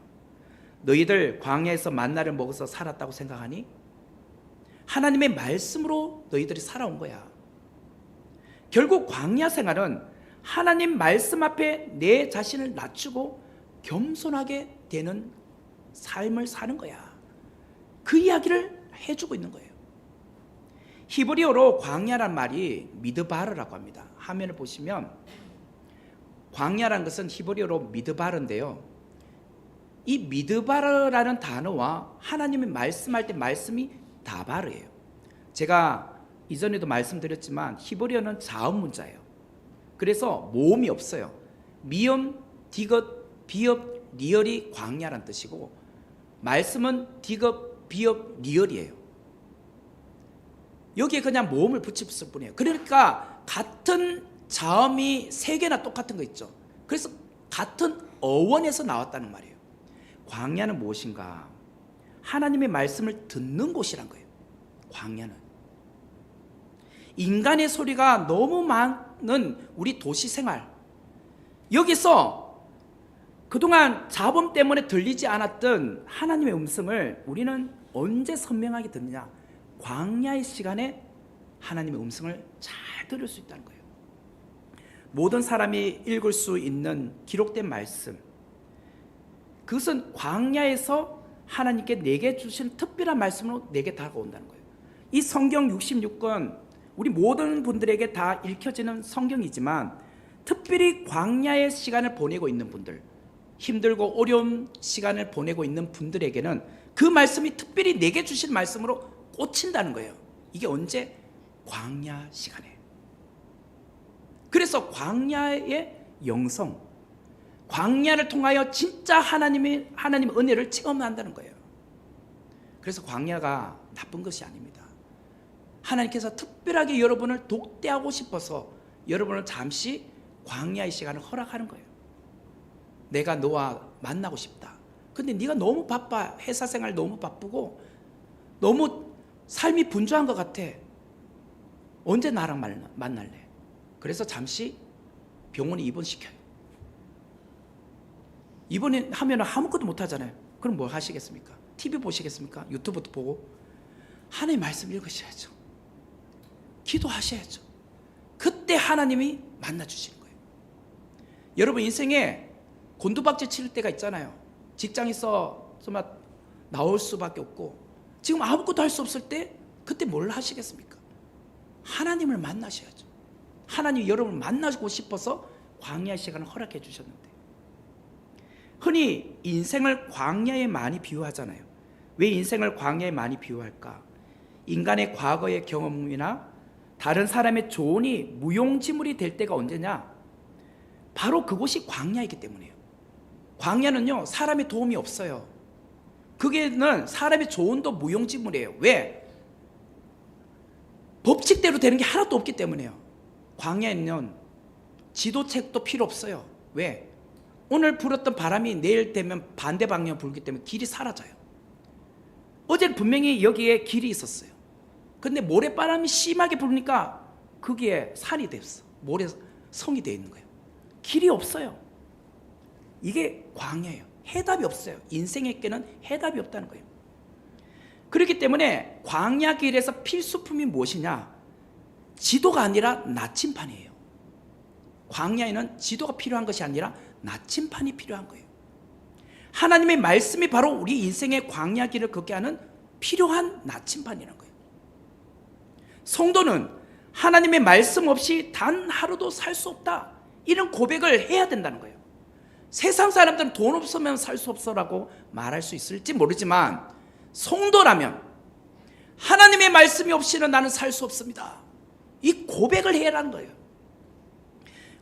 너희들 광야에서 만나를 먹어서 살았다고 생각하니? 하나님의 말씀으로 너희들이 살아온 거야. 결국 광야 생활은 하나님 말씀 앞에 내 자신을 낮추고 겸손하게 되는 삶을 사는 거야. 그 이야기를 해주고 있는 거예요. 히브리어로 광야란 말이 미드바르라고 합니다. 화면을 보시면 광야란 것은 히브리어로 미드바르인데요. 이 미드바르라는 단어와 하나님이 말씀할 때 말씀이 다바르예요. 제가 이전에도 말씀드렸지만 히브리어는 자음 문자예요. 그래서 모음이 없어요. 미음, 디귿, 비읍, 리얼이 광야란 뜻이고 말씀은 디귿, 비읍, 리얼이에요. 여기에 그냥 모음을 붙였을 뿐이에요. 그러니까 같은 자음이 세 개나 똑같은 거 있죠. 그래서 같은 어원에서 나왔다는 말이에요. 광야는 무엇인가? 하나님의 말씀을 듣는 곳이란 거예요. 광야는 인간의 소리가 너무 많은 우리 도시 생활, 여기서 그동안 잡음 때문에 들리지 않았던 하나님의 음성을 우리는 언제 선명하게 듣느냐? 광야의 시간에 하나님의 음성을 잘 들을 수 있다는 거예요. 모든 사람이 읽을 수 있는 기록된 말씀, 그것은 광야에서 하나님께 내게 주신 특별한 말씀으로 내게 다가온다는 거예요. 이 성경 66권 우리 모든 분들에게 다 읽혀지는 성경이지만 특별히 광야의 시간을 보내고 있는 분들, 힘들고 어려운 시간을 보내고 있는 분들에게는 그 말씀이 특별히 내게 주신 말씀으로 꽂힌다는 거예요. 이게 언제? 광야 시간에. 그래서 광야의 영성, 광야를 통하여 진짜 하나님 은혜를 체험한다는 거예요. 그래서 광야가 나쁜 것이 아닙니다. 하나님께서 특별하게 여러분을 독대하고 싶어서 여러분을 잠시 광야의 시간을 허락하는 거예요. 내가 너와 만나고 싶다. 근데 네가 너무 바빠. 회사 생활 너무 바쁘고 너무 삶이 분주한 것 같아. 언제 나랑 만날래? 그래서 잠시 병원에 입원시켜요. 입원하면 아무것도 못하잖아요. 그럼 뭐 하시겠습니까? TV 보시겠습니까? 유튜브도 보고 하나님의 말씀 읽으셔야죠. 기도하셔야죠. 그때 하나님이 만나주시는 거예요. 여러분 인생에 곤두박질 칠 때가 있잖아요. 직장에서 정말 나올 수밖에 없고 지금 아무것도 할 수 없을 때 그때 뭘 하시겠습니까? 하나님을 만나셔야죠. 하나님이 여러분을 만나고 싶어서 광야 시간을 허락해 주셨는데, 흔히 인생을 광야에 많이 비유하잖아요. 왜 인생을 광야에 많이 비유할까? 인간의 과거의 경험이나 다른 사람의 조언이 무용지물이 될 때가 언제냐? 바로 그곳이 광야이기 때문이에요. 광야는요, 사람의 도움이 없어요. 그게는 사람의 조언도 무용지물이에요. 왜? 법칙대로 되는 게 하나도 없기 때문이에요. 광야에는 지도책도 필요 없어요. 왜? 오늘 불었던 바람이 내일 되면 반대 방향 불기 때문에 길이 사라져요. 어제는 분명히 여기에 길이 있었어요. 근데 모래바람이 심하게 부니까 거기에 산이 됐어. 모래성이 되어 있는 거예요. 길이 없어요. 이게 광야예요. 해답이 없어요. 인생에게는 해답이 없다는 거예요. 그렇기 때문에 광야 길에서 필수품이 무엇이냐? 지도가 아니라 나침판이에요. 광야에는 지도가 필요한 것이 아니라 나침판이 필요한 거예요. 하나님의 말씀이 바로 우리 인생의 광야 길을 걷게 하는 필요한 나침판이라는 거예요. 성도는 하나님의 말씀 없이 단 하루도 살 수 없다, 이런 고백을 해야 된다는 거예요. 세상 사람들은 돈 없으면 살 수 없어라고 말할 수 있을지 모르지만 성도라면 하나님의 말씀이 없이는 나는 살 수 없습니다, 이 고백을 해야 하는 거예요.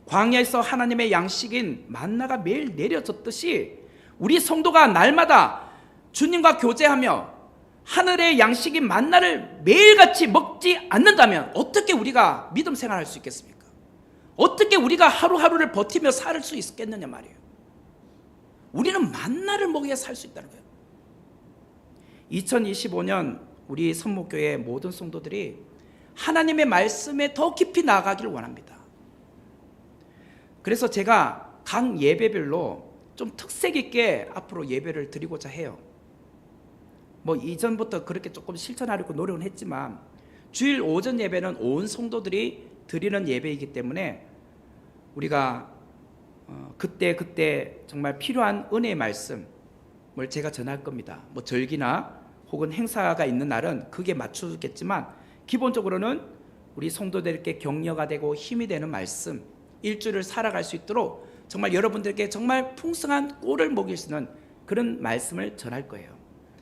광야에서 하나님의 양식인 만나가 매일 내려졌듯이 우리 성도가 날마다 주님과 교제하며 하늘의 양식인 만나를 매일같이 먹지 않는다면 어떻게 우리가 믿음 생활할 수 있겠습니까? 어떻게 우리가 하루하루를 버티며 살 수 있겠느냐 말이에요. 우리는 만나를 먹어야 살 수 있다는 거예요. 2025년 우리 선목교회 모든 성도들이 하나님의 말씀에 더 깊이 나아가기를 원합니다. 그래서 제가 각 예배별로 좀 특색 있게 앞으로 예배를 드리고자 해요. 뭐 이전부터 그렇게 조금 실천하려고 노력은 했지만 주일 오전 예배는 온 성도들이 드리는 예배이기 때문에 우리가 그때 정말 필요한 은혜의 말씀을 제가 전할 겁니다. 뭐 절기나 혹은 행사가 있는 날은 그게 맞추겠지만 기본적으로는 우리 성도들께 격려가 되고 힘이 되는 말씀, 일주일을 살아갈 수 있도록 정말 여러분들께 정말 풍성한 꼴을 먹일 수 있는 그런 말씀을 전할 거예요.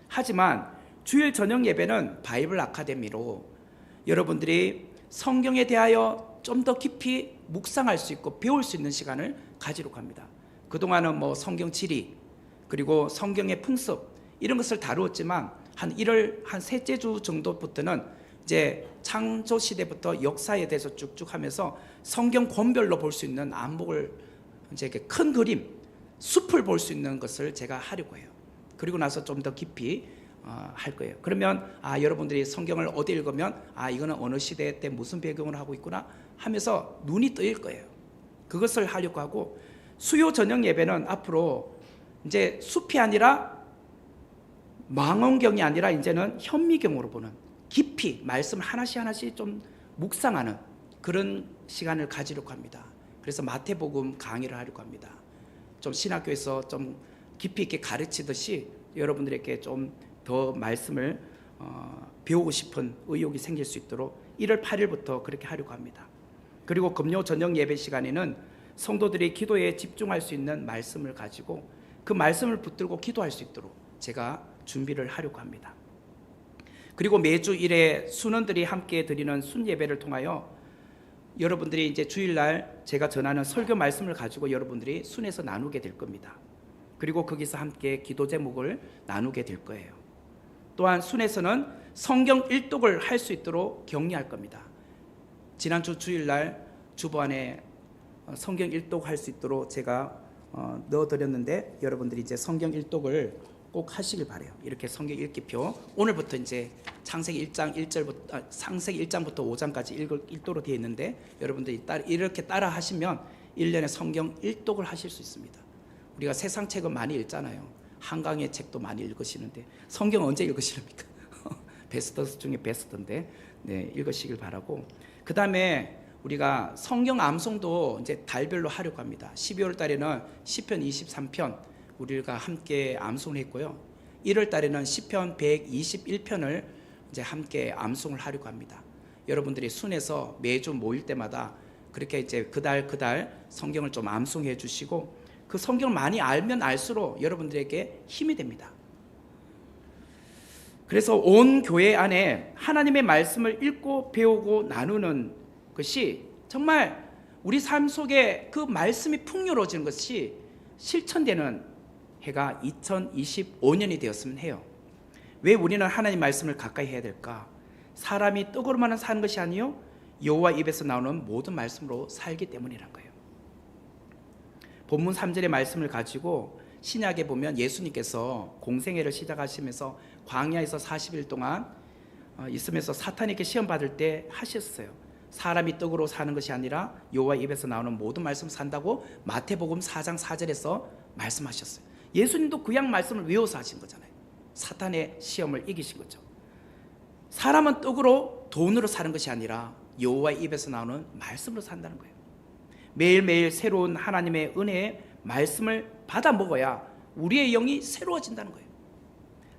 하지만 주일 저녁 예배는 바이블 아카데미로 여러분들이 성경에 대하여 좀 더 깊이 묵상할 수 있고 배울 수 있는 시간을 가지려고 합니다. 그동안은 뭐 성경 지리 그리고 성경의 풍습 이런 것을 다루었지만 한 1월 한 셋째 주 정도부터는 이제 창조 시대부터 역사에 대해서 쭉쭉 하면서 성경 권별로 볼 수 있는 안목을 이제 이렇게 큰 그림, 숲을 볼 수 있는 것을 제가 하려고 해요. 그리고 나서 좀 더 깊이 할 거예요. 그러면 여러분들이 성경을 어디 읽으면 이거는 어느 시대 때 무슨 배경을 하고 있구나 하면서 눈이 뜨일 거예요. 그것을 하려고 하고 수요 저녁 예배는 앞으로 이제 숲이 아니라 망원경이 아니라 이제는 현미경으로 보는 깊이 말씀 하나씩 좀 묵상하는 그런 시간을 가지려고 합니다. 그래서 마태복음 강의를 하려고 합니다. 좀 신학교에서 좀 깊이 있게 가르치듯이 여러분들에게 좀 더 말씀을 배우고 싶은 의욕이 생길 수 있도록 1월 8일부터 그렇게 하려고 합니다. 그리고 금요 저녁 예배 시간에는 성도들이 기도에 집중할 수 있는 말씀을 가지고 그 말씀을 붙들고 기도할 수 있도록 제가 준비를 하려고 합니다. 그리고 매주 1회 순원들이 함께 드리는 순예배를 통하여 여러분들이 이제 주일날 제가 전하는 설교 말씀을 가지고 여러분들이 순에서 나누게 될 겁니다. 그리고 거기서 함께 기도 제목을 나누게 될 거예요. 또한 순에서는 성경 일독을 할 수 있도록 격려할 겁니다. 지난주 주일날 주보안에 성경 일독 할 수 있도록 제가 넣어드렸는데 여러분들이 이제 성경 일독을 꼭 하시길 바래요. 이렇게 성경 읽기표 오늘부터 이제 창세기 1장 1절부터 창세기 1장부터 5장까지 일도로 되어 있는데 여러분들이 이렇게 따라 하시면 1년에 성경 일독을 하실 수 있습니다. 우리가 세상 책은 많이 읽잖아요. 한강의 책도 많이 읽으시는데 성경 언제 읽으시렵니까? 베스트 중에 베스트인데 네, 읽으시길 바라고, 그 다음에 우리가 성경 암송도 이제 달별로 하려고 합니다. 12월 달에는 시편 23편 우리가 함께 암송을 했고요. 1월 달에는 시편 121편을 이제 함께 암송을 하려고 합니다. 여러분들이 순에서 매주 모일 때마다 그렇게 이제 그달 성경을 좀 암송해 주시고, 그 성경을 많이 알면 알수록 여러분들에게 힘이 됩니다. 그래서 온 교회 안에 하나님의 말씀을 읽고 배우고 나누는 것이 정말 우리 삶 속에 그 말씀이 풍요로워지는 것이 실천되는 해가 2025년이 되었으면 해요. 왜 우리는 하나님 말씀을 가까이 해야 될까? 사람이 떡으로만 사는 것이 아니요 여호와 입에서 나오는 모든 말씀으로 살기 때문이란 거예요. 본문 3절의 말씀을 가지고 신약에 보면 예수님께서 공생애를 시작하시면서 광야에서 40일 동안 있으면서 사탄에게 시험 받을 때 하셨어요. 사람이 떡으로 사는 것이 아니라 여호와 입에서 나오는 모든 말씀 산다고 마태복음 4장 4절에서 말씀하셨어요. 예수님도 그 양 말씀을 외워서 하신 거잖아요. 사탄의 시험을 이기신 거죠. 사람은 떡으로 돈으로 사는 것이 아니라 여호와 입에서 나오는 말씀으로 산다는 거예요. 매일매일 새로운 하나님의 은혜의 말씀을 받아 먹어야 우리의 영이 새로워진다는 거예요.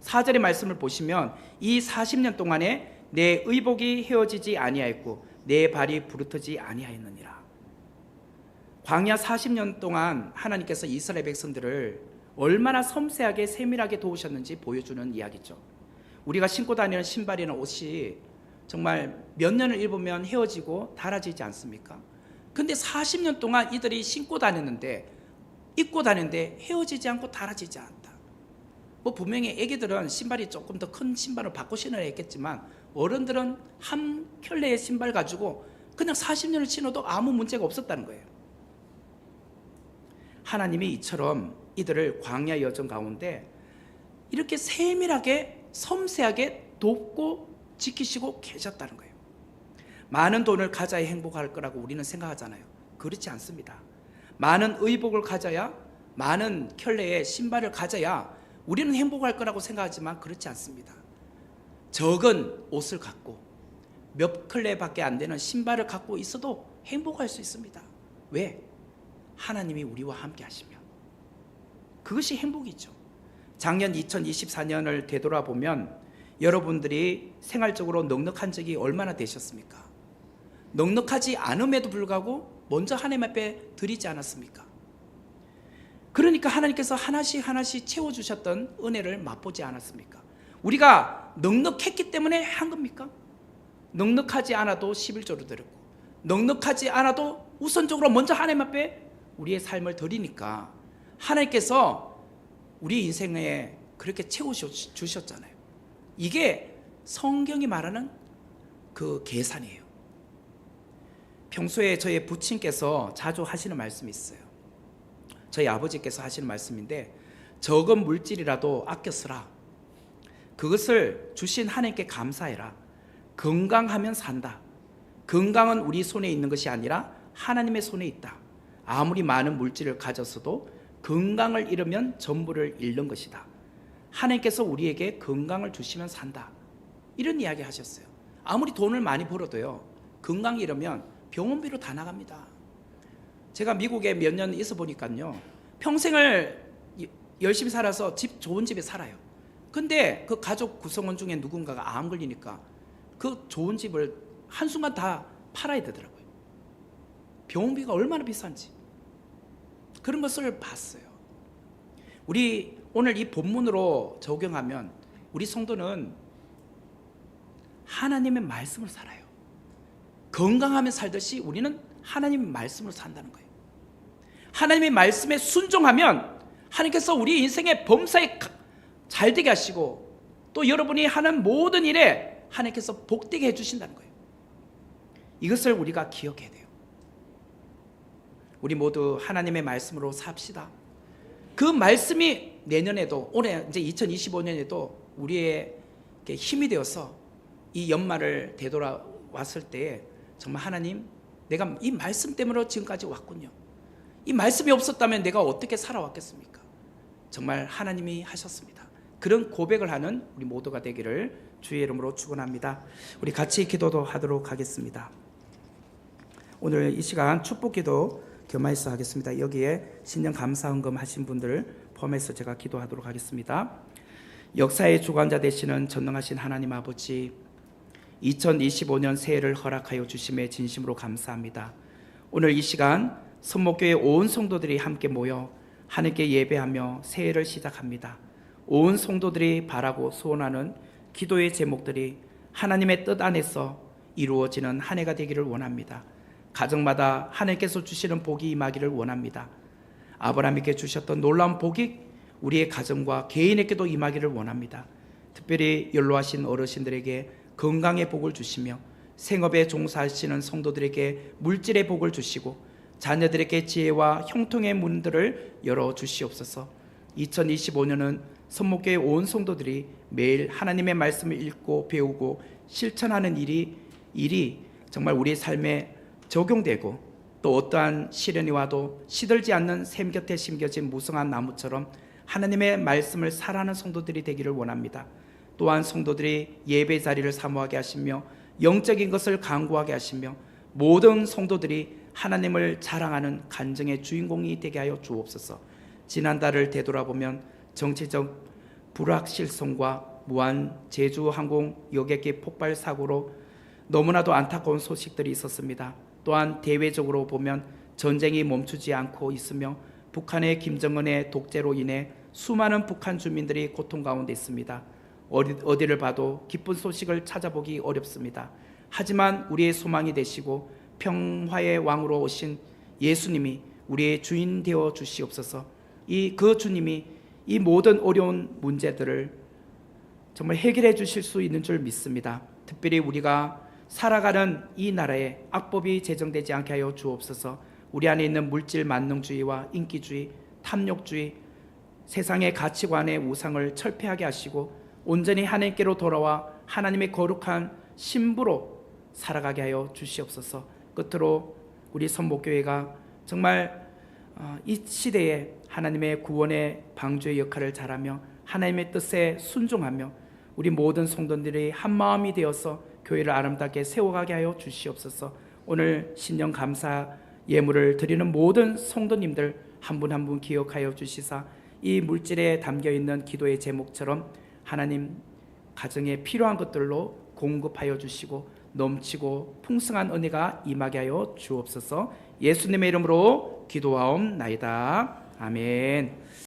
4절의 말씀을 보시면 이 40년 동안에 내 의복이 헤어지지 아니하였고 내 발이 부르트지 아니하였느니라. 광야 40년 동안 하나님께서 이스라엘 백성들을 얼마나 섬세하게 세밀하게 도우셨는지 보여주는 이야기죠. 우리가 신고 다니는 신발이나 옷이 정말 몇 년을 입으면 헤어지고 닳아지지 않습니까? 근데 40년 동안 이들이 신고 다녔는데, 입고 다녔는데 헤어지지 않고 닳아지지 않다. 뭐 분명히 애기들은 신발이 조금 더 큰 신발을 바꿔 신어야 했겠지만 어른들은 한 켤레의 신발 가지고 그냥 40년을 신어도 아무 문제가 없었다는 거예요. 하나님이 이처럼 이들을 광야 여정 가운데 이렇게 세밀하게 섬세하게 돕고 지키시고 계셨다는 거예요. 많은 돈을 가져야 행복할 거라고 우리는 생각하잖아요. 그렇지 않습니다. 많은 의복을 가져야, 많은 켤레의 신발을 가져야 우리는 행복할 거라고 생각하지만 그렇지 않습니다. 적은 옷을 갖고 몇 켤레밖에 안 되는 신발을 갖고 있어도 행복할 수 있습니다. 왜? 하나님이 우리와 함께 하시면. 그것이 행복이죠. 작년 2024년을 되돌아보면 여러분들이 생활적으로 넉넉한 적이 얼마나 되셨습니까? 넉넉하지 않음에도 불구하고 먼저 하나님 앞에 드리지 않았습니까? 그러니까 하나님께서 하나씩 채워주셨던 은혜를 맛보지 않았습니까? 우리가 넉넉했기 때문에 한 겁니까? 넉넉하지 않아도 11조를 드렸고, 넉넉하지 않아도 우선적으로 먼저 하나님 앞에 우리의 삶을 드리니까 하나님께서 우리 인생에 그렇게 채워주셨잖아요. 이게 성경이 말하는 그 계산이에요. 평소에 저희 부친께서 자주 하시는 말씀이 있어요. 저희 아버지께서 하시는 말씀인데, 적은 물질이라도 아껴 쓰라. 그것을 주신 하나님께 감사해라. 건강하면 산다. 건강은 우리 손에 있는 것이 아니라 하나님의 손에 있다. 아무리 많은 물질을 가졌어도 건강을 잃으면 전부를 잃는 것이다. 하나님께서 우리에게 건강을 주시면 산다. 이런 이야기 하셨어요. 아무리 돈을 많이 벌어도요, 건강 잃으면 병원비로 다 나갑니다. 제가 미국에 몇 년 있어 보니까요, 평생을 열심히 살아서 좋은 집에 살아요. 근데 그 가족 구성원 중에 누군가가 암 걸리니까 그 좋은 집을 한순간 다 팔아야 되더라고요. 병원비가 얼마나 비싼지 그런 것을 봤어요. 우리 오늘 이 본문으로 적용하면 우리 성도는 하나님의 말씀을 살아요. 건강하면 살듯이 우리는 하나님의 말씀으로 산다는 거예요. 하나님의 말씀에 순종하면 하나님께서 우리 인생의 범사에 잘 되게 하시고 또 여러분이 하는 모든 일에 하나님께서 복되게 해주신다는 거예요. 이것을 우리가 기억해야 돼요. 우리 모두 하나님의 말씀으로 삽시다. 그 말씀이 내년에도, 올해 이제 2025년에도 우리의 힘이 되어서 이 연말을 되돌아왔을 때 정말 하나님, 내가 이 말씀 때문에 지금까지 왔군요. 이 말씀이 없었다면 내가 어떻게 살아왔겠습니까? 정말 하나님이 하셨습니다. 그런 고백을 하는 우리 모두가 되기를 주의 이름으로 축원합니다. 우리 같이 기도도 하도록 하겠습니다. 오늘 이 시간 축복기도 겸하여서 하겠습니다. 여기에 신년 감사헌금 하신 분들 포함해서 제가 기도하도록 하겠습니다. 역사의 주관자 되시는 전능하신 하나님 아버지, 2025년 새해를 허락하여 주심에 진심으로 감사합니다. 오늘 이 시간 선목교회 온 성도들이 함께 모여 하나님께 예배하며 새해를 시작합니다. 온 성도들이 바라고 소원하는 기도의 제목들이 하나님의 뜻 안에서 이루어지는 한 해가 되기를 원합니다. 가정마다 하나님께서 주시는 복이 임하기를 원합니다. 아브라함에게 주셨던 놀라운 복이 우리의 가정과 개인에게도 임하기를 원합니다. 특별히 연로하신 어르신들에게 건강의 복을 주시며 생업에 종사하시는 성도들에게 물질의 복을 주시고 자녀들에게 지혜와 형통의 문들을 열어 주시옵소서. 2025년은 선목교회 온 성도들이 매일 하나님의 말씀을 읽고 배우고 실천하는 일이 정말 우리의 삶에 적용되고 또 어떠한 시련이 와도 시들지 않는 샘 곁에 심겨진 무성한 나무처럼 하나님의 말씀을 살아가는 성도들이 되기를 원합니다. 또한 성도들이 예배 자리를 사모하게 하시며 영적인 것을 강구하게 하시며 모든 성도들이 하나님을 자랑하는 간증의 주인공이 되게 하여 주옵소서. 지난달을 되돌아보면 정치적 불확실성과 무한 제주항공 여객기 폭발 사고로 너무나도 안타까운 소식들이 있었습니다. 또한 대외적으로 보면 전쟁이 멈추지 않고 있으며 북한의 김정은의 독재로 인해 수많은 북한 주민들이 고통 가운데 있습니다. 어디를 봐도 기쁜 소식을 찾아보기 어렵습니다. 하지만 우리의 소망이 되시고 평화의 왕으로 오신 예수님이 우리의 주인 되어 주시옵소서. 그 주님이 이 모든 어려운 문제들을 정말 해결해 주실 수 있는 줄 믿습니다. 특별히 우리가 살아가는 이 나라에 악법이 제정되지 않게 하여 주옵소서. 우리 안에 있는 물질 만능주의와 인기주의, 탐욕주의, 세상의 가치관의 우상을 철폐하게 하시고 온전히 하나님께로 돌아와 하나님의 거룩한 신부로 살아가게 하여 주시옵소서. 끝으로 우리 선목교회가 정말 이 시대에 하나님의 구원의 방주의 역할을 잘하며 하나님의 뜻에 순종하며 우리 모든 성도들이 한 마음이 되어서 교회를 아름답게 세워가게 하여 주시옵소서. 오늘 신년 감사 예물을 드리는 모든 성도님들 한 분 한 분 기억하여 주시사 이 물질에 담겨있는 기도의 제목처럼 하나님 가정에 필요한 것들로 공급하여 주시고 넘치고 풍성한 은혜가 임하게 하여 주옵소서. 예수님의 이름으로 기도하옵나이다. 아멘.